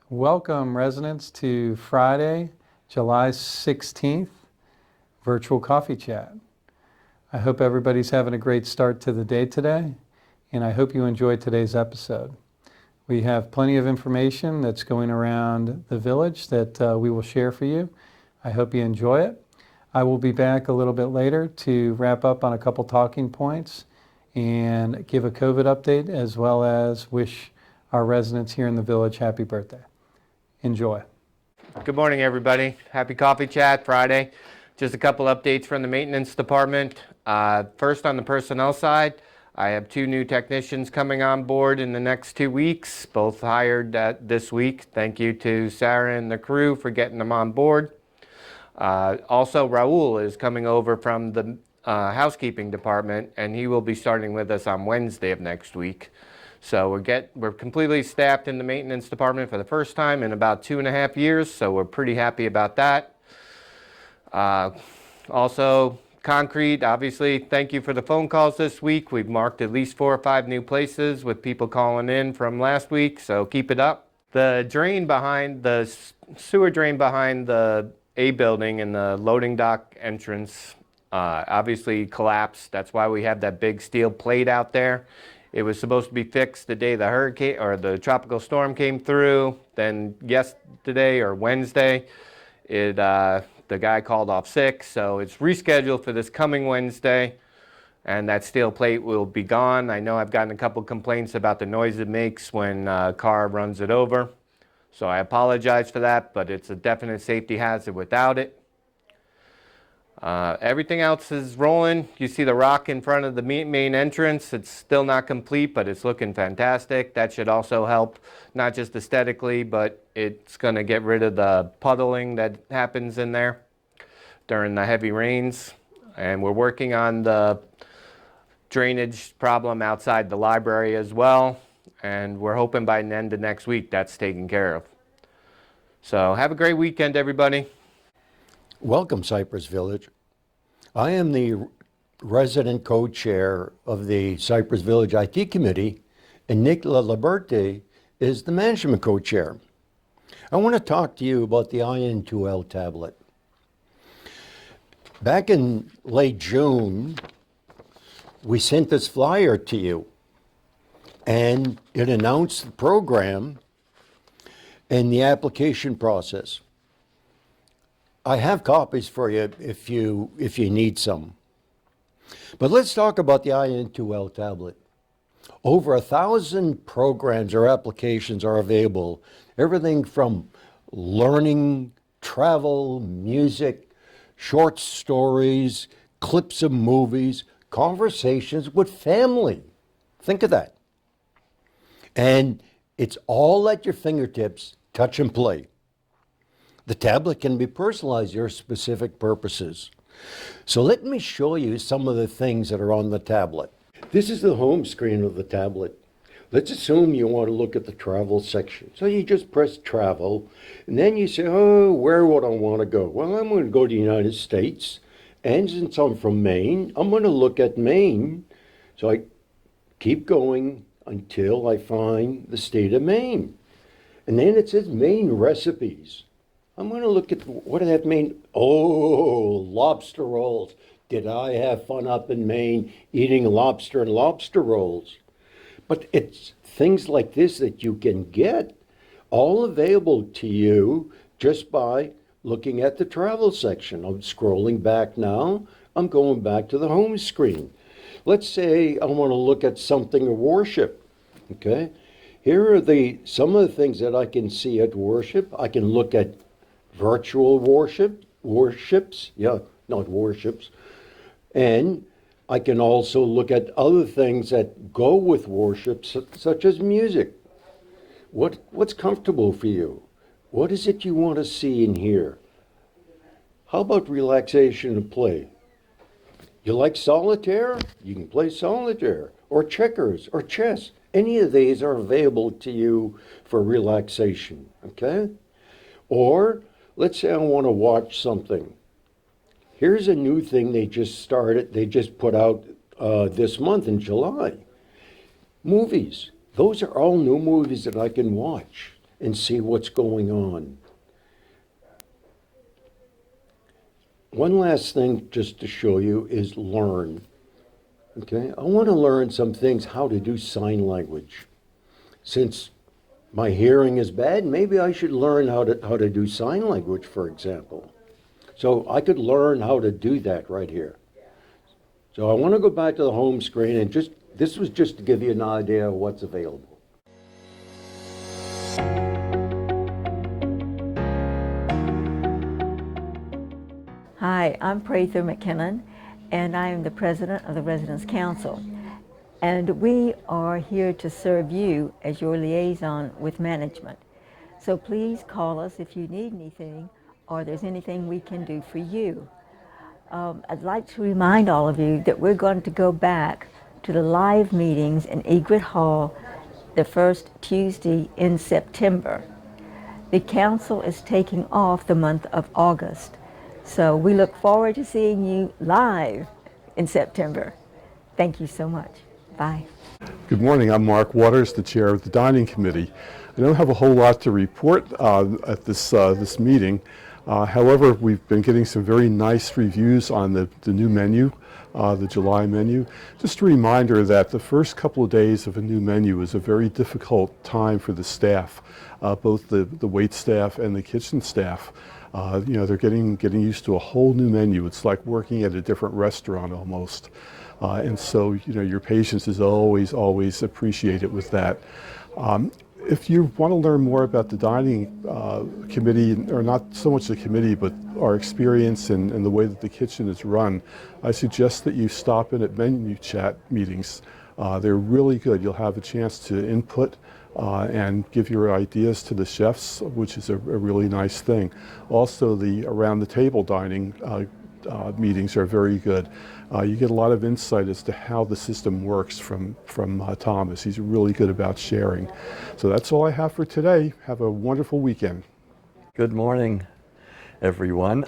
Welcome, residents, to Friday, July 16th, virtual coffee chat. I hope everybody's having a great start to the day today, and I hope you enjoyed today's episode. We have plenty of information that's going around the village that we will share for you. I hope you enjoy it. I will be back a little bit later to wrap up on a couple talking points and give a COVID update, as well as wish our residents here in the village happy birthday. Enjoy. Good morning, everybody. Happy Coffee Chat Friday. Just a couple updates from the maintenance department. First, on the personnel side, I have 2 new technicians coming on board in the next 2 weeks, both hired this week. Thank you to Sarah and the crew for getting them on board. Also, Raul is coming over from the housekeeping department, and he will be starting with us on Wednesday of next week. So we're completely staffed in the maintenance department for the first time in about 2.5 years, so we're pretty happy about that. Also, concrete, obviously, thank you for the phone calls this week. We've marked at least 4 or 5 new places with people calling in from last week, so keep it up. The sewer drain behind the A building and the loading dock entrance obviously collapsed. That's why we have that big steel plate out there. It was supposed to be fixed the day the hurricane or the tropical storm came through. Then yesterday or Wednesday, the guy called off sick, so it's rescheduled for this coming Wednesday, and that steel plate will be gone. I know I've gotten a couple complaints about the noise it makes when a car runs it over, so I apologize for that, but it's a definite safety hazard without it. Everything else is rolling. You see the rock in front of the main entrance. It's still not complete, but it's looking fantastic. That should also help, not just aesthetically, but it's going to get rid of the puddling that happens in there during the heavy rains. And we're working on the drainage problem outside the library as well. And we're hoping by the end of next week that's taken care of. So have a great weekend, everybody. Welcome, Cypress Village. I am the resident co-chair of the Cypress Village IT Committee, and Nick LaLiberte is the management co-chair. I want to talk to you about the IN2L tablet. Back in late June, we sent this flyer to you, and it announced the program and the application process. I have copies for you if you need some. But let's talk about the IN2L tablet. Over 1,000 programs or applications are available. Everything from learning, travel, music, short stories, clips of movies, conversations with family. Think of that. And it's all at your fingertips, touch and play. The tablet can be personalized to your specific purposes. So let me show you some of the things that are on the tablet. This is the home screen of the tablet. Let's assume you want to look at the travel section. So you just press travel, and then you say, oh, where would I want to go? Well, I'm going to go to the United States, and since I'm from Maine, I'm going to look at Maine. So I keep going until I find the state of Maine. And then it says Maine recipes. I'm going to look at what did that mean? Oh, lobster rolls. Did I have fun up in Maine eating lobster and lobster rolls? But it's things like this that you can get all available to you just by looking at the travel section. I'm scrolling back now. I'm going back to the home screen. Let's say I want to look at something of worship. Okay. Here are some of the things that I can see at worship. I can look at virtual worships, not worships. And I can also look at other things that go with worship, such as music. What's comfortable for you? What is it you want to see and hear? How about relaxation and play? You like solitaire? You can play solitaire, or checkers, or chess. Any of these are available to you for relaxation, okay? Or let's say I want to watch something. Here's a new thing they just put out this month in July. Movies. Those are all new movies that I can watch. and see what's going on. One last thing just to show you is learn. Okay, I want to learn some things, how to do sign language. Since my hearing is bad, maybe I should learn how to do sign language, for example. So I could learn how to do that right here. So I want to go back to the home screen and this was just to give you an idea of what's available. Hi, I'm Prather McKinnon, and I am the president of the Residents Council. And we are here to serve you as your liaison with management. So please call us if you need anything or there's anything we can do for you. I'd like to remind all of you that we're going to go back to the live meetings in Egret Hall the first Tuesday in September. The council is taking off the month of August. So we look forward to seeing you live in September. Thank you so much. Bye. Good morning. I'm Mark Waters, the chair of the Dining Committee. I don't have a whole lot to report at this meeting. However, we've been getting some very nice reviews on the new menu, the July menu. Just a reminder that the first couple of days of a new menu is a very difficult time for the staff, both the wait staff and the kitchen staff. They're getting used to a whole new menu. It's like working at a different restaurant almost. And so, your patience is always appreciated with that. If you want to learn more about the dining committee, or not so much the committee, but our experience and the way that the kitchen is run, I suggest that you stop in at menu chat meetings. They're really good. You'll have a chance to input and give your ideas to the chefs, which is a really nice thing. Also, the around the table dining meetings are very good. You get a lot of insight as to how the system works from Thomas. He's really good about sharing. So that's all I have for today. Have a wonderful weekend. Good morning, everyone.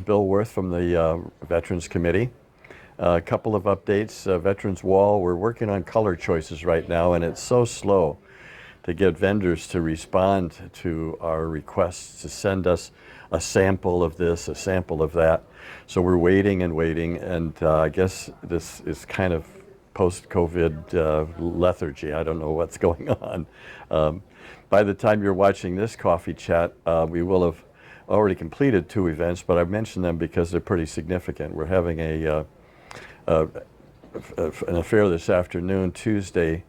Bill Worth from the Veterans Committee. A couple of updates. Veterans Wall, we're working on color choices right now, and it's so slow to get vendors to respond to our requests to send us a sample of this, a sample of that. So we're waiting and waiting, and I guess this is kind of post-COVID lethargy. I don't know what's going on. By the time you're watching this coffee chat, we will have already completed 2 events, but I've mentioned them because they're pretty significant. We're having an affair this afternoon, Tuesday,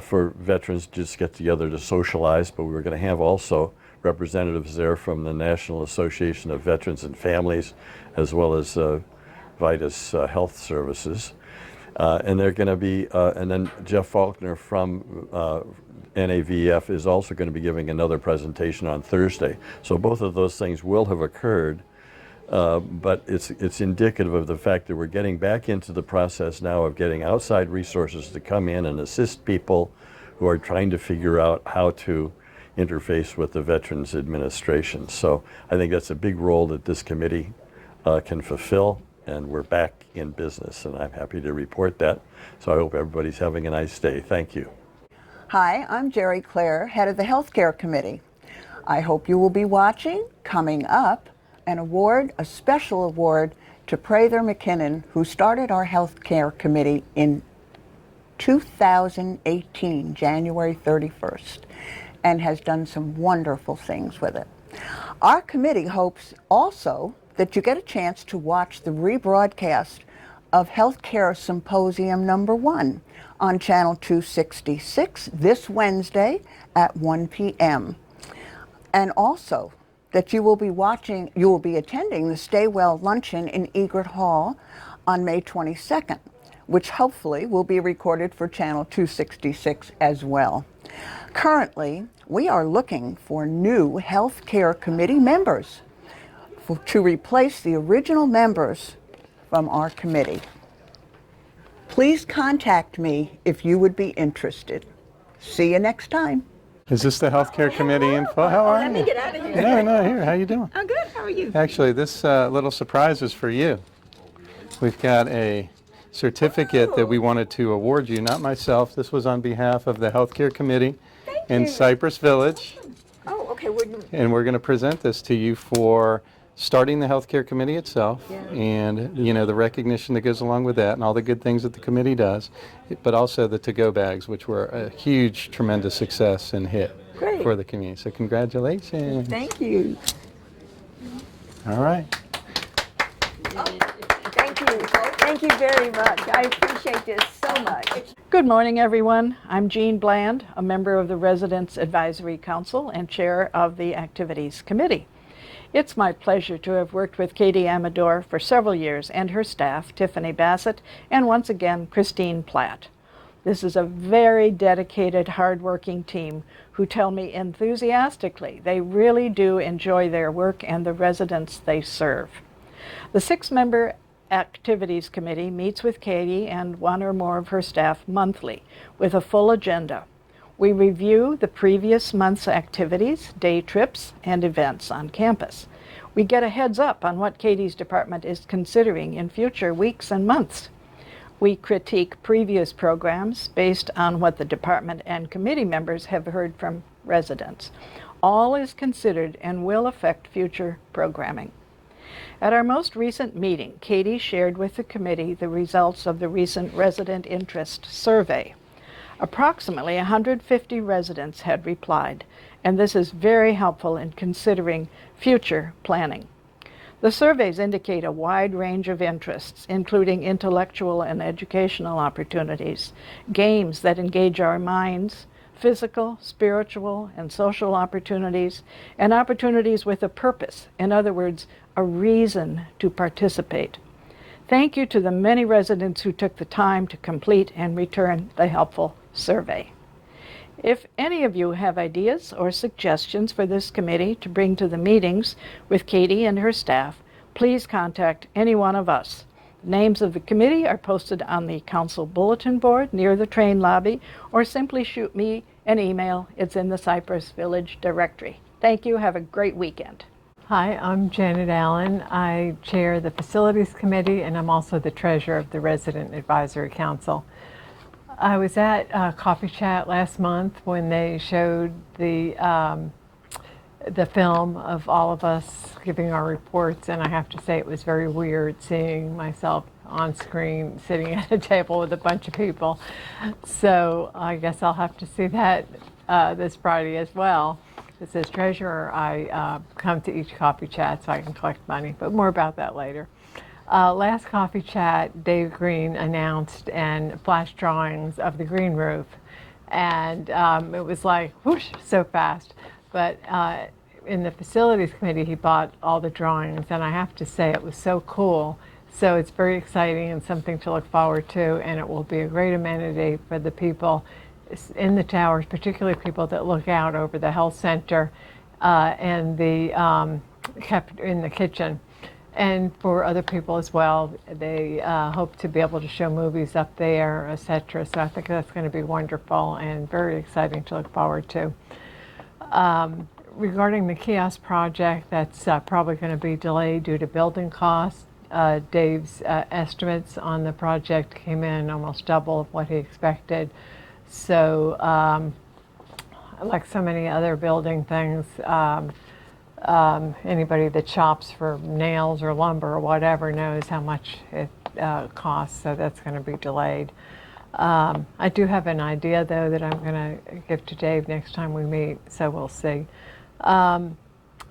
for veterans to just get together to socialize, but we were going to have also representatives there from the National Association of Veterans and Families, as well as Vitus Health Services. And they're going to be, and then Jeff Faulkner from NAVF is also going to be giving another presentation on Thursday. So both of those things will have occurred, but it's indicative of the fact that we're getting back into the process now of getting outside resources to come in and assist people who are trying to figure out how to interface with the Veterans Administration. So I think that's a big role that this committee can fulfill, and we're back in business, and I'm happy to report that. So I hope everybody's having a nice day. Thank you. Hi, I'm Jerry Clare, head of the Healthcare Committee. I hope you will be watching, coming up, a special award to Prather McKinnon, who started our Healthcare Committee in 2018, January 31st, and has done some wonderful things with it. Our committee hopes also that you get a chance to watch the rebroadcast of Healthcare Symposium #1 on Channel 266 this Wednesday at 1 p.m. And also that you will be attending the Stay Well Luncheon in Egret Hall on May 22nd, which hopefully will be recorded for Channel 266 as well. Currently, we are looking for new Healthcare Committee members to replace the original members from our committee. Please contact me if you would be interested. See you next time. Is this the Healthcare Committee info? How are you? Let me get out of here. No, here. How you doing? I'm good. How are you? Actually, this little surprise is for you. We've got a certificate that we wanted to award you, not myself. This was on behalf of the Healthcare Committee in Cypress Village. Oh, Okay, wouldn't, And we're going to present this to you for starting the healthcare committee itself, Yeah. and the recognition that goes along with that and all the good things that the committee does, but also the to-go bags, which were a huge, tremendous success and hit Great. for the community. So congratulations. thank you. All right. Thank you. Thank you very much. I appreciate this so much. Good morning, everyone. I'm Jean Bland, a member of the Residents Advisory Council and chair of the Activities Committee. It's my pleasure to have worked with Katie Amador for several years and her staff, Tiffany Bassett, and once again, Christine Platt. This is a very dedicated, hardworking team who tell me enthusiastically they really do enjoy their work and the residents they serve. The 6-member Activities Committee meets with Katie and one or more of her staff monthly with a full agenda. We review the previous month's activities, day trips, and events on campus. We get a heads up on what Katie's department is considering in future weeks and months. We critique previous programs based on what the department and committee members have heard from residents. All is considered and will affect future programming. At our most recent meeting, Katie shared with the committee the results of the recent resident interest survey. Approximately 150 residents had replied, and this is very helpful in considering future planning. The surveys indicate a wide range of interests, including intellectual and educational opportunities, games that engage our minds, physical, spiritual, and social opportunities, and opportunities with a purpose, in other words, a reason to participate. Thank you to the many residents who took the time to complete and return the helpful survey. If any of you have ideas or suggestions for this committee to bring to the meetings with Katie and her staff, please contact any one of us. The names of the committee are posted on the council bulletin board near the train lobby, or simply shoot me an email. It's in the Cypress Village directory. Thank you. Have a great weekend. Hi, I'm Janet Allen. I chair the Facilities Committee, and I'm also the treasurer of the Resident Advisory Council. I was at Coffee Chat last month when they showed the film of all of us giving our reports, and I have to say it was very weird seeing myself on screen sitting at a table with a bunch of people. So I guess I'll have to see that this Friday as well. As treasurer, I come to each Coffee Chat so I can collect money, but more about that later. Last Coffee Chat, Dave Green announced and flash drawings of the green roof, and it was like whoosh, so fast. But in the Facilities Committee, he bought all the drawings, and I have to say it was so cool. So it's very exciting and something to look forward to, and it will be a great amenity for the people in the towers, particularly people that look out over the health center and the kept in the kitchen. And for other people as well, they hope to be able to show movies up there, etc. So I think that's going to be wonderful and very exciting to look forward to. Regarding the kiosk project, that's probably going to be delayed due to building costs. Dave's estimates on the project came in almost double of what he expected. So, like so many other building things, anybody that shops for nails or lumber or whatever knows how much it costs, so that's going to be delayed. I do have an idea, though, that I'm going to give to Dave next time we meet, so we'll see.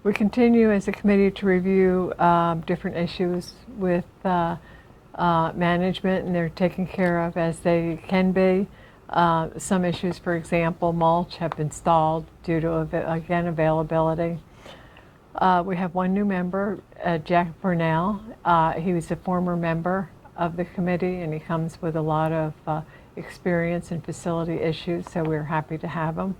We continue as a committee to review different issues with management, and they're taken care of as they can be. Some issues, for example, mulch have been stalled due to, again, availability. We have one new member, Jack Burnell. He was a former member of the committee, and he comes with a lot of experience in facility issues, so we're happy to have him.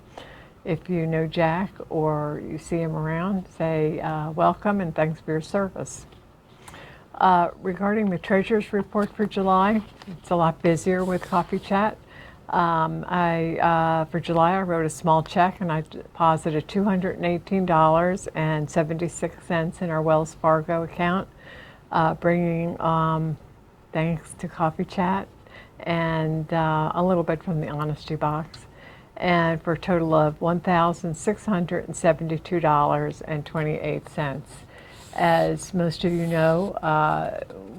If you know Jack or you see him around, say welcome and thanks for your service. Regarding the treasurer's report for July, it's a lot busier with Coffee Chat. For July, I wrote a small check and I deposited $218.76 in our Wells Fargo account, bringing thanks to Coffee Chat and a little bit from the Honesty Box. and for a total of $1,672.28. As most of you know,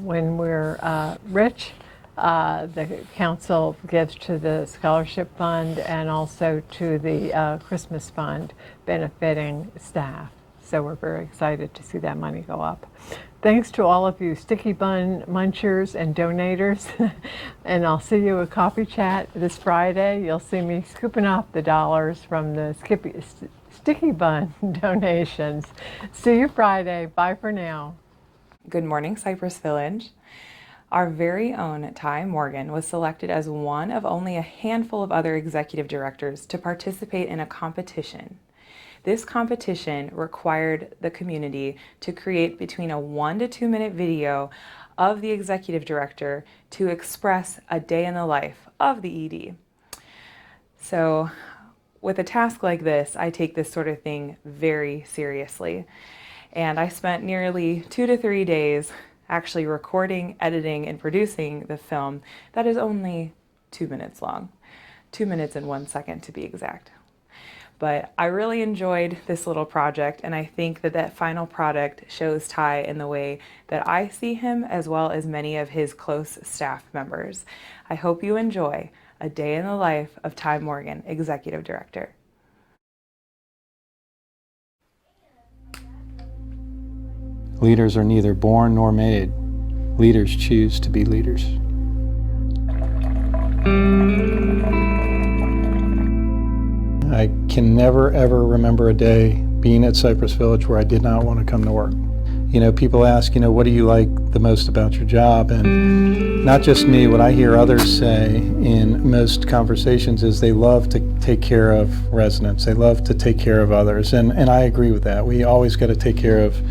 when we're rich, the council gives to the scholarship fund and also to the Christmas fund benefiting staff. So we're very excited to see that money go up. Thanks to all of you sticky bun munchers and donators. And I'll see you at Coffee Chat this Friday. You'll see me scooping up the dollars from the sticky bun donations. See you Friday. Bye for now. Good morning, Cypress Village. Our very own Ty Morgan was selected as one of only a handful of other executive directors to participate in a competition. This competition required the community to create between a 1 to 2 minute video of the executive director to express a day in the life of the ED. So with a task like this, I take this sort of thing very seriously. And I spent nearly 2 to 3 days actually recording, editing, and producing the film that is only 2 minutes long. 2 minutes and 1 second to be exact. But I really enjoyed this little project, and I think that that final product shows Ty in the way that I see him, as well as many of his close staff members. I hope you enjoy a day in the life of Ty Morgan, Executive Director. Leaders are neither born nor made. Leaders choose to be leaders. I can never ever remember a day being at Cypress Village where I did not want to come to work. You know, people ask, what do you like the most about your job? And not just me, what I hear others say in most conversations is they love to take care of residents. They love to take care of others. And I agree with that. We always got to take care of,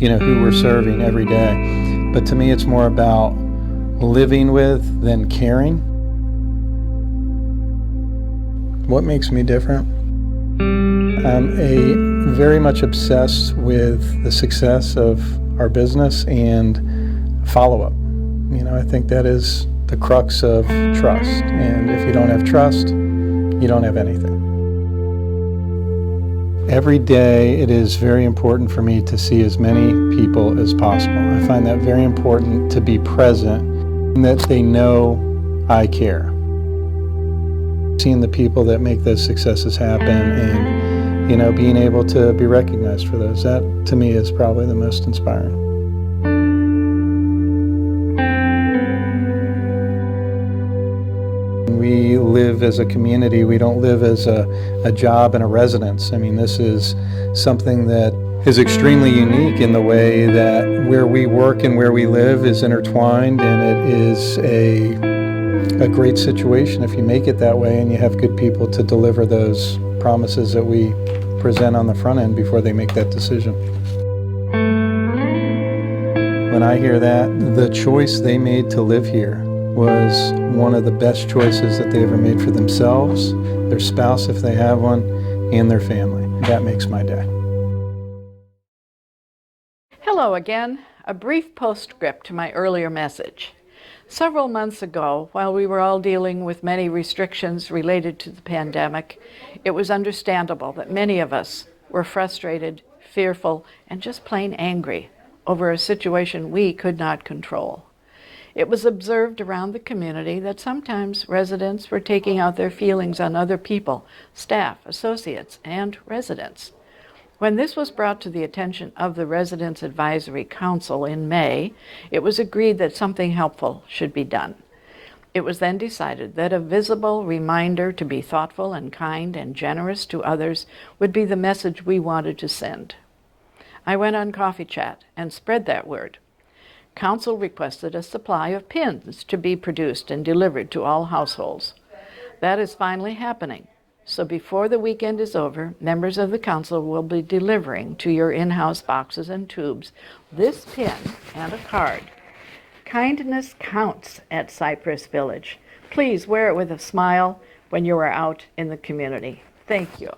who we're serving every day. But to me, it's more about living with than caring. What makes me different? I'm very much obsessed with the success of our business and follow-up. I think that is the crux of trust. And if you don't have trust, you don't have anything. Every day it is very important for me to see as many people as possible. I find that very important to be present and that they know I care. Seeing the people that make those successes happen and being able to be recognized for those, that to me is probably the most inspiring. We live as a community. We don't live as a job and a residence. I mean, this is something that is extremely unique in the way that where we work and where we live is intertwined, and it is a great situation if you make it that way and you have good people to deliver those promises that we present on the front end before they make that decision. When I hear that, the choice they made to live here was one of the best choices that they ever made for themselves, their spouse if they have one, and their family. That makes my day. Hello again. A brief postscript to my earlier message. Several months ago, while we were all dealing with many restrictions related to the pandemic, it was understandable that many of us were frustrated, fearful, and just plain angry over a situation we could not control. It was observed around the community that sometimes residents were taking out their feelings on other people, staff, associates, and residents. When this was brought to the attention of the Residents Advisory Council in May, it was agreed that something helpful should be done. It was then decided that a visible reminder to be thoughtful and kind and generous to others would be the message we wanted to send. I went on Coffee Chat and spread that word. Council requested a supply of pins to be produced and delivered to all households. That is finally happening. So before the weekend is over, members of the council will be delivering to your in-house boxes and tubes this pin and a card. Kindness counts at Cypress Village. Please wear it with a smile when you are out in the community. Thank you.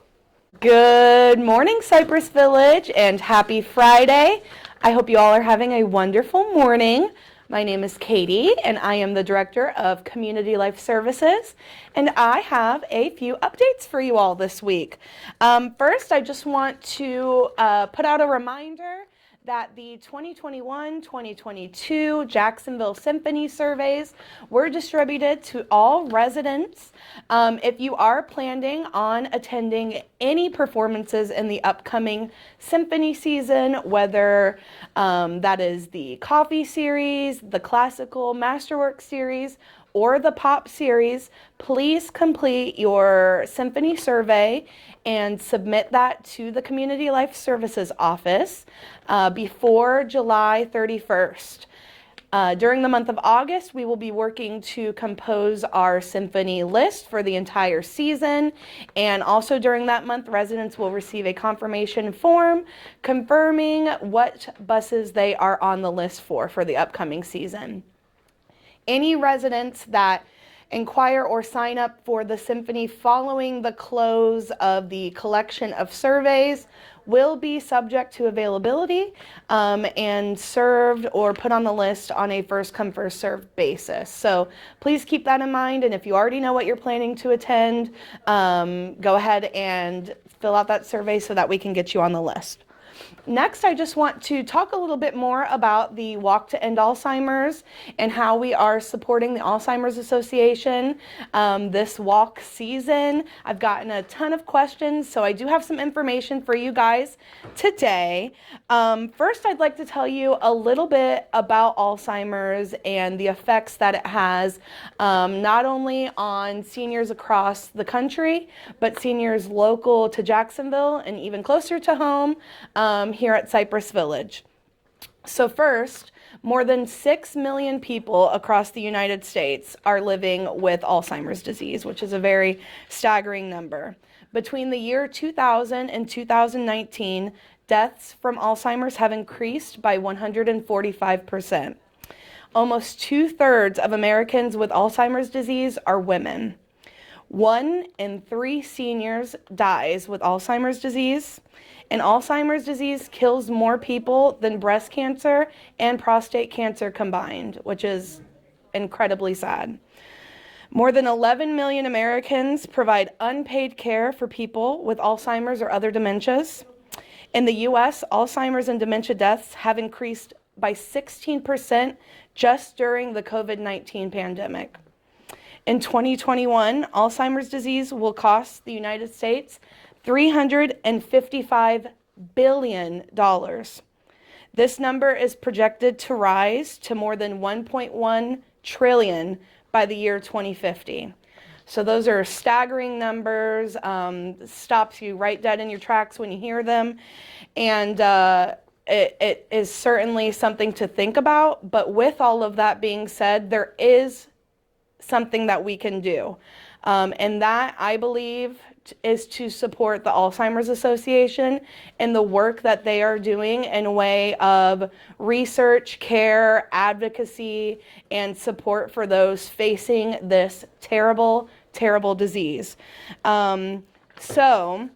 Good morning, Cypress Village, and happy Friday. I hope you all are having a wonderful morning. My name is Katie, and I am the Director of Community Life Services, and I have a few updates for you all this week. First, I just want to put out a reminder that the 2021-2022 Jacksonville Symphony surveys were distributed to all residents. If you are planning on attending any performances in the upcoming symphony season, whether that is the Coffee Series, the Classical Masterwork Series, or the Pop Series, please complete your symphony survey and submit that to the Community Life Services office before July 31st. During the month of August, we will be working to compose our symphony list for the entire season. And also during that month, residents will receive a confirmation form confirming what buses they are on the list for the upcoming season. Any residents that inquire or sign up for the symphony following the close of the collection of surveys will be subject to availability and served or put on the list on a first come first served basis. So please keep that in mind, and if you already know what you're planning to attend, go ahead and fill out that survey so that we can get you on the list. Next, I just want to talk a little bit more about the Walk to End Alzheimer's and how we are supporting the Alzheimer's Association this walk season. I've gotten a ton of questions, so I do have some information for you guys today. First, I'd like to tell you a little bit about Alzheimer's and the effects that it has not only on seniors across the country, but seniors local to Jacksonville and even closer to home here at Cypress Village. So first, more than 6 million people across the United States are living with Alzheimer's disease, which is a very staggering number. Between the year 2000 and 2019, deaths from Alzheimer's have increased by 145%. Almost 2/3 of Americans with Alzheimer's disease are women. 1 in 3 seniors dies with Alzheimer's disease. And Alzheimer's disease kills more people than breast cancer and prostate cancer combined, which is incredibly sad. More than 11 million Americans provide unpaid care for people with Alzheimer's or other dementias. In the U.S., Alzheimer's and dementia deaths have increased by 16% just during the COVID-19 pandemic. In 2021, Alzheimer's disease will cost the United States $355 billion. This number is projected to rise to more than $1.1 trillion by the year 2050. So those are staggering numbers, stops you right dead in your tracks when you hear them. And it is certainly something to think about. But with all of that being said, there is something that we can do. And that, I believe, is to support the Alzheimer's Association and the work that they are doing in a way of research, care, advocacy, and support for those facing this terrible, terrible disease. So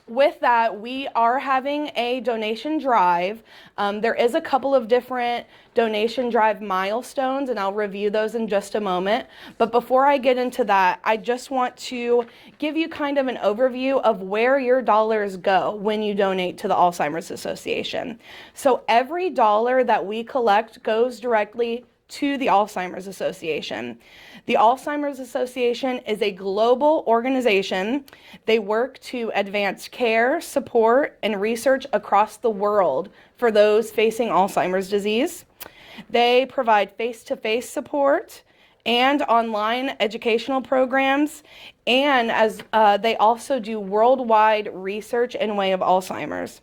with that, we are having a donation drive. There is a couple of different donation drive milestones, and I'll review those in just a moment. But before I get into that, I just want to give you kind of an overview of where your dollars go when you donate to the Alzheimer's Association. So every dollar that we collect goes directly to the Alzheimer's Association. The Alzheimer's Association is a global organization. They work to advance care, support, and research across the world for those facing Alzheimer's disease. They provide face-to-face support and online educational programs, and as they also do worldwide research in way of Alzheimer's.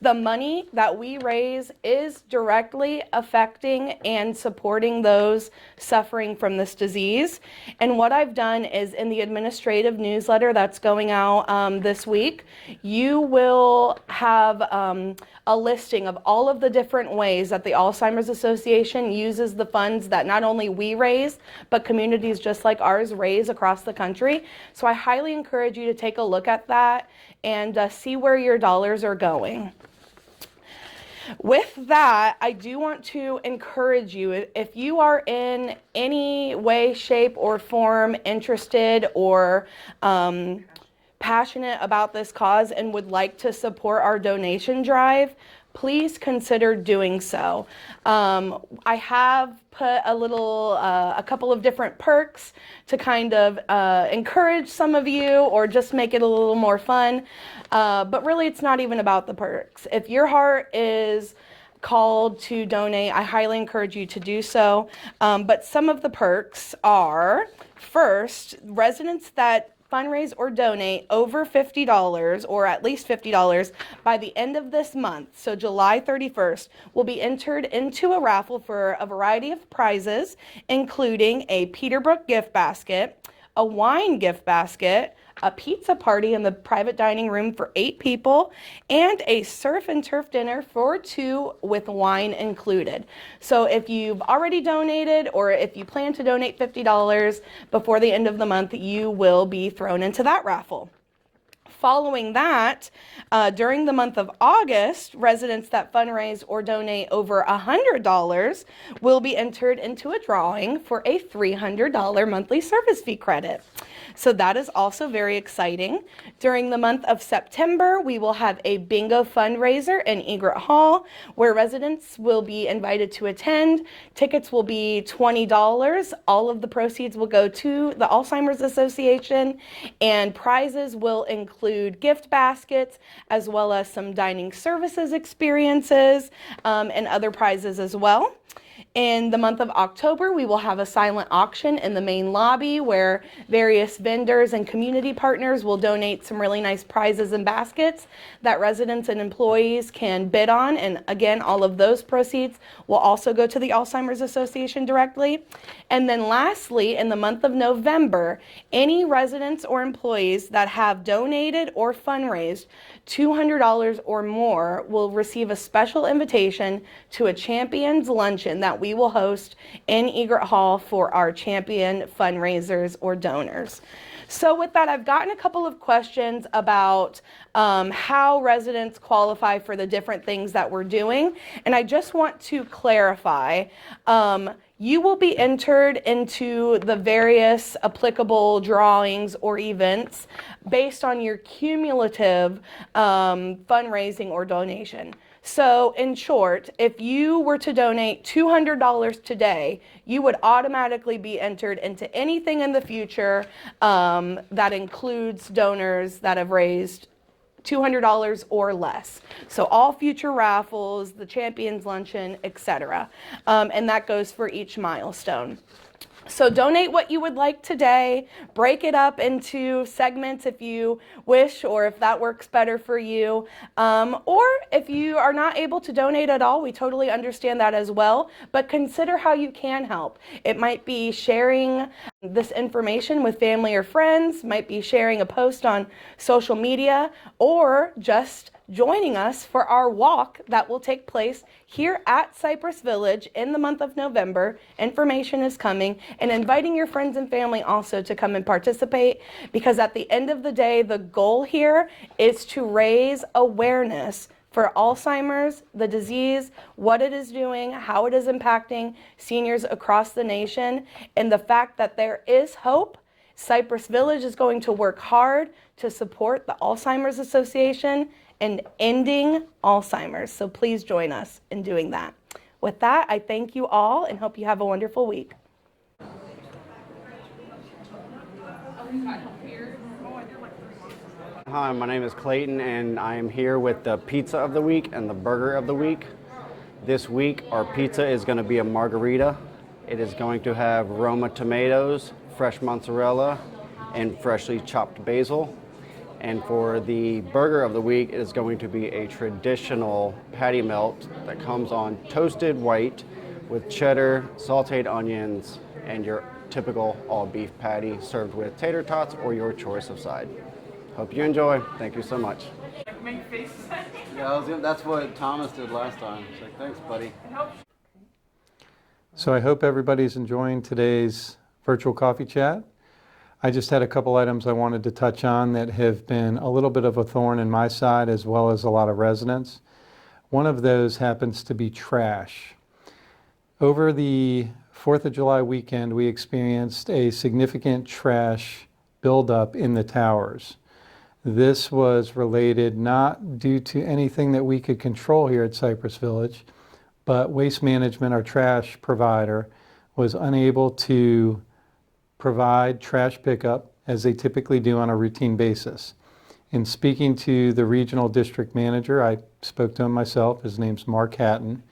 The money that we raise is directly affecting and supporting those suffering from this disease. And what I've done is in the administrative newsletter that's going out this week, you will have a listing of all of the different ways that the Alzheimer's Association uses the funds that not only we raise, but communities just like ours raise across the country. So I highly encourage you to take a look at that and see where your dollars are going. With that, I do want to encourage you, if you are in any way, shape, or form interested or passionate about this cause and would like to support our donation drive, please consider doing so. I have put a couple of different perks to kind of encourage some of you or just make it a little more fun. But really, it's not even about the perks. If your heart is called to donate, I highly encourage you to do so. But some of the perks are, first, residents that fundraise or donate over $50 or at least $50 by the end of this month, so July 31st, will be entered into a raffle for a variety of prizes, including a Peterbrook gift basket, a wine gift basket, a pizza party in the private dining room for 8 people, and a surf and turf dinner for 2 with wine included. So if you've already donated or if you plan to donate $50 before the end of the month, you will be thrown into that raffle. Following that, during the month of August, residents that fundraise or donate over $100 will be entered into a drawing for a $300 monthly service fee credit. So that is also very exciting. During the month of September, we will have a bingo fundraiser in Egret Hall where residents will be invited to attend. Tickets will be $20. All of the proceeds will go to the Alzheimer's Association, and prizes will include gift baskets as well as some dining services experiences and other prizes as well. In the month of October, we will have a silent auction in the main lobby where various vendors and community partners will donate some really nice prizes and baskets that residents and employees can bid on. And again, all of those proceeds will also go to the Alzheimer's Association directly. And then lastly, in the month of November, any residents or employees that have donated or fundraised $200 or more will receive a special invitation to a Champions Luncheon that we will host in Egret Hall for our champion fundraisers or donors. So with that, I've gotten a couple of questions about how residents qualify for the different things that we're doing. And I just want to clarify, you will be entered into the various applicable drawings or events based on your cumulative fundraising or donation. So in short, if you were to donate $200 today, you would automatically be entered into anything in the future that includes donors that have raised $200 or less. So all future raffles, the Champions Luncheon, etc. And that goes for each milestone. So donate what you would like today, break it up into segments if you wish, or if that works better for you. Or if you are not able to donate at all, we totally understand that as well, but consider how you can help. It might be sharing this information with family or friends, might be sharing a post on social media, or just joining us for our walk that will take place here at Cypress Village in the month of November. Information is coming, and inviting your friends and family also to come and participate, because at the end of the day, the goal here is to raise awareness for Alzheimer's, the disease, what it is doing, how it is impacting seniors across the nation, and the fact that there is hope. Cypress Village is going to work hard to support the Alzheimer's Association and ending Alzheimer's. So please join us in doing that. With that, I thank you all and hope you have a wonderful week. Hi, my name is Clayton, and I am here with the Pizza of the Week and the Burger of the Week. This week, our pizza is going to be a margarita. It is going to have Roma tomatoes, fresh mozzarella, and freshly chopped basil. And for the Burger of the Week, it is going to be a traditional patty melt that comes on toasted white with cheddar, sauteed onions, and your typical all-beef patty served with tater tots or your choice of side. Hope you enjoy. Thank you so much. Yeah, that's what Thomas did last time. He's like, thanks, buddy. So I hope everybody's enjoying today's virtual coffee chat. I just had a couple items I wanted to touch on that have been a little bit of a thorn in my side, as well as a lot of residents. One of those happens to be trash. Over the 4th of July weekend, we experienced a significant trash buildup in the towers. This was related not due to anything that we could control here at Cypress Village, but Waste Management, our trash provider, was unable to provide trash pickup as they typically do on a routine basis. In speaking to the regional district manager, I spoke to him myself, his name's Mark Hatton.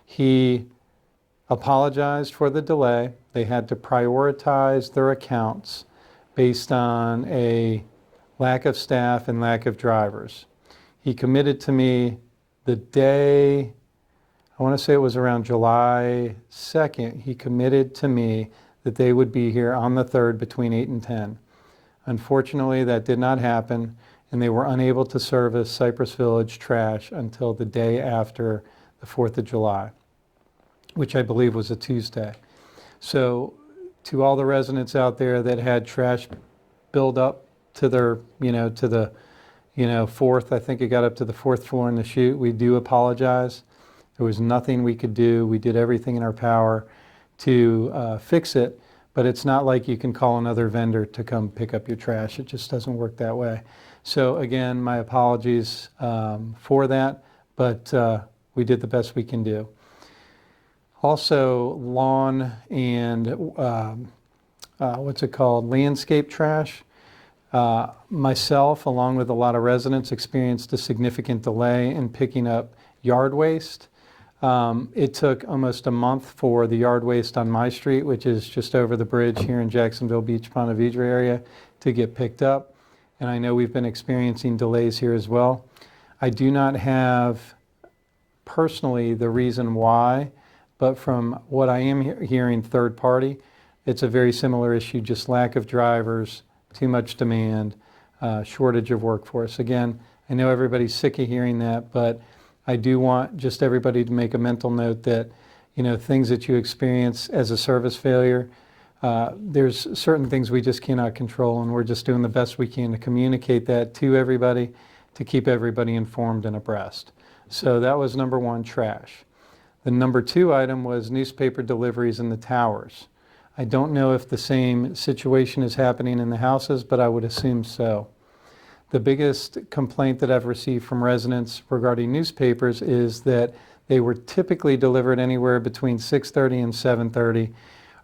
He apologized for the delay. They had to prioritize their accounts based on a lack of staff and lack of drivers. He committed to me the day, I want to say it was around July 2nd, he committed to me that they would be here on the 3rd between 8 and 10. Unfortunately, that did not happen, and they were unable to service Cypress Village trash until the day after the 4th of July, which I believe was a Tuesday. So to all the residents out there that had trash build up to their, to the, 4th, I think it got up to the 4th floor in the chute, we do apologize. There was nothing we could do. We did everything in our power to fix it, but it's not like you can call another vendor to come pick up your trash. It just doesn't work that way. So again, my apologies for that, but we did the best we can do. Also, lawn and landscape trash. Myself, along with a lot of residents, experienced a significant delay in picking up yard waste. It took almost a month for the yard waste on my street, which is just over the bridge here in Jacksonville Beach, Ponte Vedra area, to get picked up. And I know we've been experiencing delays here as well. I do not have personally the reason why, but from what I am hearing third party, it's a very similar issue, just lack of drivers, too much demand, shortage of workforce. Again, I know everybody's sick of hearing that, but I do want just everybody to make a mental note that, things that you experience as a service failure, there's certain things we just cannot control, and we're just doing the best we can to communicate that to everybody, to keep everybody informed and abreast. So that was number one, trash. The number two item was newspaper deliveries in the towers. I don't know if the same situation is happening in the houses, but I would assume so. The biggest complaint that I've received from residents regarding newspapers is that they were typically delivered anywhere between 6:30 and 7:30.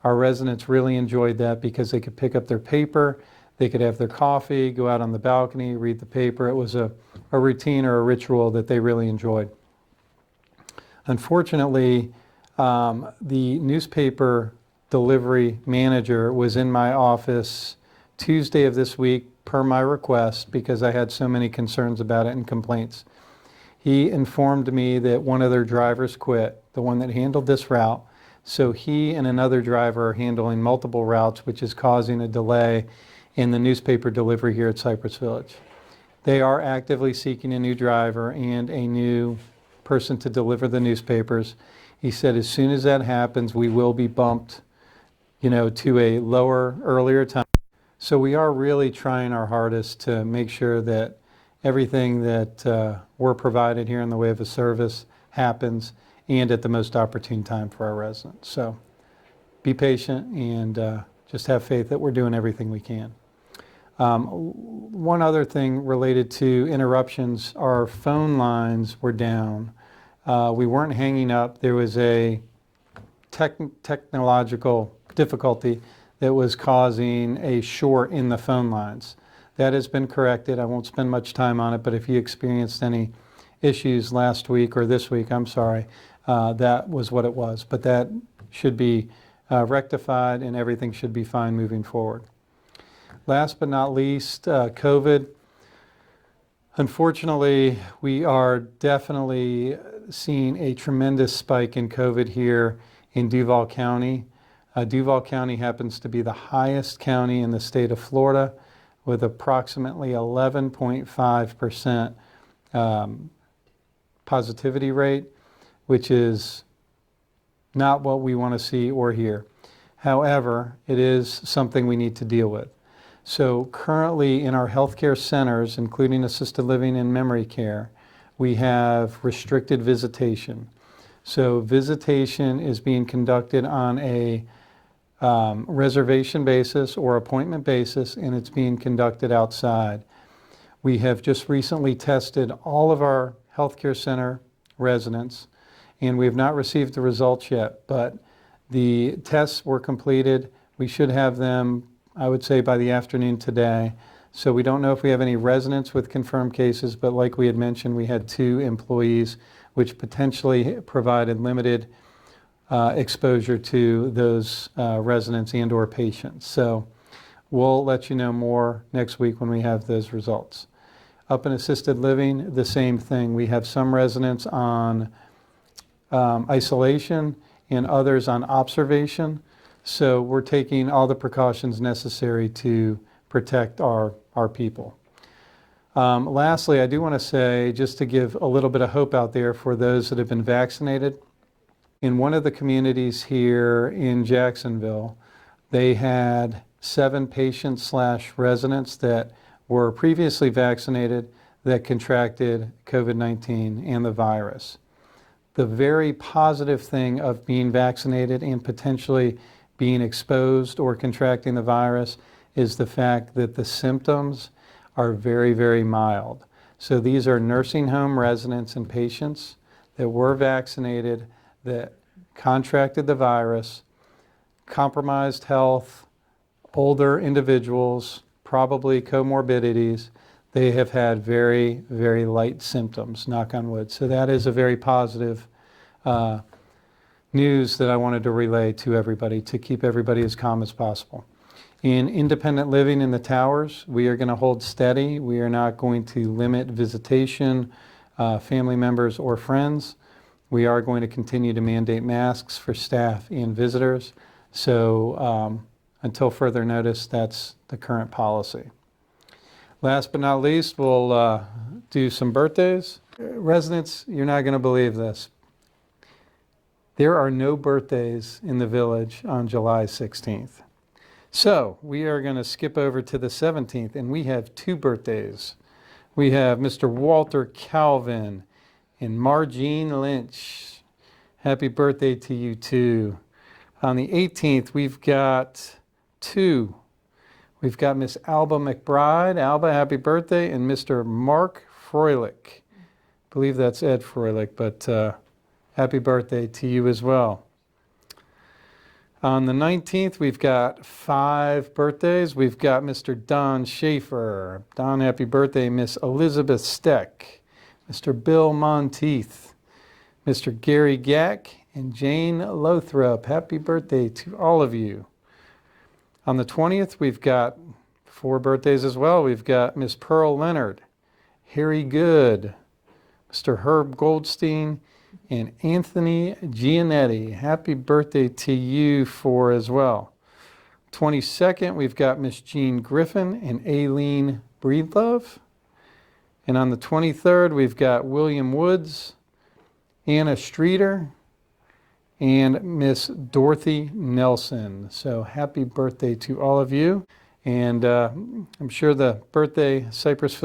Our residents really enjoyed that because they could pick up their paper, they could have their coffee, go out on the balcony, read the paper. It was a routine or a ritual that they really enjoyed. Unfortunately, the newspaper delivery manager was in my office Tuesday of this week per my request because I had so many concerns about it and complaints. He informed me that one of their drivers quit, the one that handled this route, so he and another driver are handling multiple routes, which is causing a delay in the newspaper delivery here at Cypress Village. They are actively seeking a new driver and a new person to deliver the newspapers. He said as soon as that happens, we will be bumped, to a lower, earlier time. So we are really trying our hardest to make sure that everything that we're provided here in the way of a service happens and at the most opportune time for our residents. So be patient and just have faith that we're doing everything we can. One other thing related to interruptions, our phone lines were down. We weren't hanging up. There was a technological difficulty that was causing a short in the phone lines. That has been corrected. I won't spend much time on it, but if you experienced any issues last week or this week, that was what it was. But that should be rectified and everything should be fine moving forward. Last but not least, COVID. Unfortunately, we are definitely seeing a tremendous spike in COVID here in Duval County. Duval County happens to be the highest county in the state of Florida with approximately 11.5% positivity rate, which is not what we want to see or hear. However, it is something we need to deal with. So currently in our healthcare centers, including assisted living and memory care, we have restricted visitation. So visitation is being conducted on a reservation basis or appointment basis, and it's being conducted outside. We have just recently tested all of our healthcare center residents, and we have not received the results yet, but the tests were completed. We should have them, I would say, by the afternoon today. So we don't know if we have any residents with confirmed cases, but like we had mentioned, we had 2 employees, which potentially provided limited exposure to those residents and or patients. So we'll let you know more next week when we have those results. Up in assisted living, the same thing. We have some residents on isolation and others on observation. So we're taking all the precautions necessary to protect our people. Lastly, I do want to say, just to give a little bit of hope out there for those that have been vaccinated, in one of the communities here in Jacksonville, they had 7 patients/residents that were previously vaccinated that contracted COVID-19 and the virus. The very positive thing of being vaccinated and potentially being exposed or contracting the virus is the fact that the symptoms are very, very mild. So these are nursing home residents and patients that were vaccinated that contracted the virus, compromised health, older individuals, probably comorbidities. They have had very, very light symptoms, knock on wood. So that is a very positive news that I wanted to relay to everybody to keep everybody as calm as possible. In independent living in the towers, we are going to hold steady. We are not going to limit visitation, family members or friends. We are going to continue to mandate masks for staff and visitors. So until further notice, that's the current policy. Last but not least, we'll do some birthdays. Residents, you're not going to believe this. There are no birthdays in the village on July 16th. So we are going to skip over to the 17th, and we have 2 birthdays. We have Mr. Walter Calvin and Margene Lynch. Happy birthday to you too. On the 18th, we've got 2. We've got Miss Alba McBride. Alba, happy birthday. And Mr. Mark Froelich. I believe that's Ed Froelich, but happy birthday to you as well. On the 19th, we've got 5 birthdays. We've got Mr. Don Schaefer. Don, happy birthday. Miss Elizabeth Steck. Mr. Bill Monteith. Mr. Gary Gack and Jane Lothrop. Happy birthday to all of you. On the 20th, we've got 4 birthdays as well. We've got Miss Pearl Leonard, Harry Good, Mr. Herb Goldstein, and Anthony Gianetti. Happy birthday to you 4 as well. 22nd, we've got Miss Jean Griffin and Aileen Breedlove. And on the 23rd, we've got William Woods, Anna Streeter, and Miss Dorothy Nelson. So happy birthday to all of you. And I'm sure the Cypress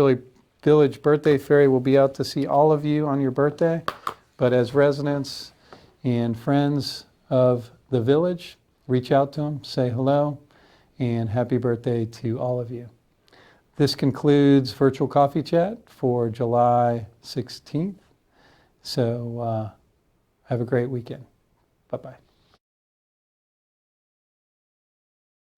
Village Birthday Fairy will be out to see all of you on your birthday. But as residents and friends of the village, reach out to them, say hello, and happy birthday to all of you. This concludes Virtual Coffee Chat for July 16th. So have a great weekend. Bye-bye.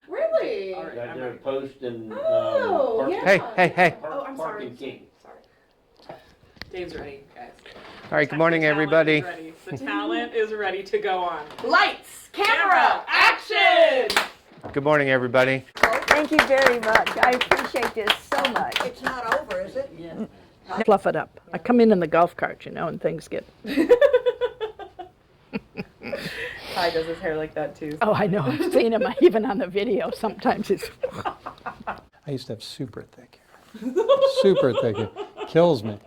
Really? They're posting. Oh, yeah. Hey. Oh, I'm sorry. Sorry. Dave's ready, guys. All right, good morning, everybody. The talent is ready to go on. Lights, camera, action! Good morning, everybody. Thank you very much. I appreciate this so much. It's not over, is it? Yeah. Fluff it up. I come in the golf cart, and things get... Ty does his hair like that too. Oh, I know. I've seen him even on the video. Sometimes it's... I used to have super thick hair. Super thick hair. Kills me.